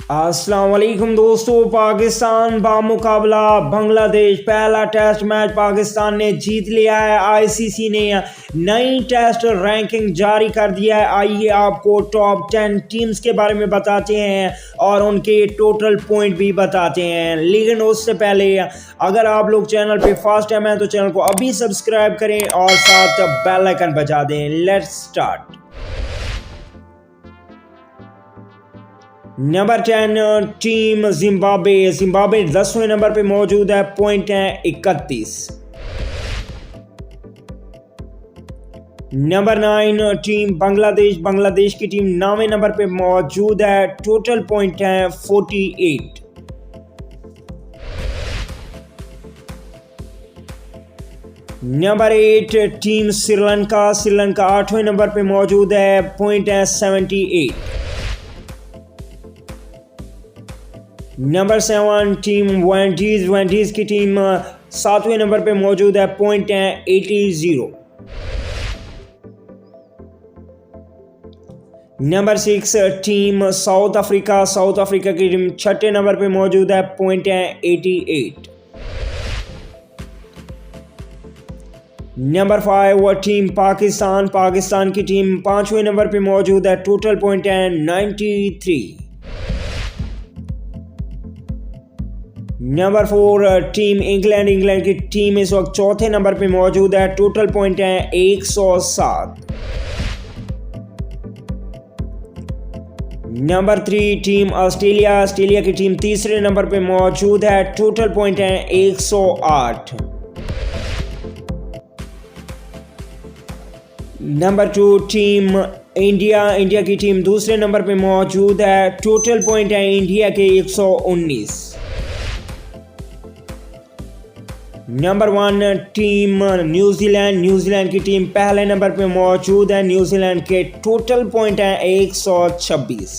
अस्सलाम वालेकुम दोस्तों। पाकिस्तान बामुकाबला बांग्लादेश पहला टेस्ट मैच पाकिस्तान ने जीत लिया है। आईसीसी ने नई टेस्ट रैंकिंग जारी कर दिया है। आइए आपको टॉप 10 टीम्स के बारे में बताते हैं और उनके टोटल पॉइंट भी बताते हैं। लेकिन उससे पहले अगर आप लोग चैनल पे फर्स्ट टाइम हैं तो चैनल को अभी सब्सक्राइब करें और साथ बेल आइकन बजा दें। Let's start. Number 10 team Zimbabwe. Zimbabwe 10वें नंबर पे मौजूद है, पॉइंट है 31। Number 9 team Bangladesh. बांग्लादेश की टीम 9वें नंबर पे मौजूद है, टोटल पॉइंट है 48। Number 8 team Sri Lanka. श्रीलंका 8वें नंबर पे मौजूद है, पॉइंट है 78। Number 7 team वेंडीज। वेंडीज की टीम 7वें नंबर पे मौजूद है, पॉइंट है 80। Number 6 team south Africa. South Africa की टीम 6ठे नंबर पे मौजूद है, पॉइंट है 88। Number 5 team Pakistan. पाकिस्तान की टीम 5वें नंबर पे मौजूद है, टोटल पॉइंट है 93। Number 4 team England. इंग्लैंड की टीम इस वक्त 4थे नंबर पे मौजूद है, टोटल पॉइंट है 107। Number 3 team Australia. ऑस्ट्रेलिया की टीम 3रे नंबर पे मौजूद है, टोटल पॉइंट है 108। Number 2 team India. इंडिया की टीम 2रे नंबर पे मौजूद है, टोटल पॉइंट है इंडिया के 119। Number 1 team New Zealand. न्यूजीलैंड की टीम पहले नंबर पे मौजूद है, न्यूजीलैंड के टोटल पॉइंट है 126।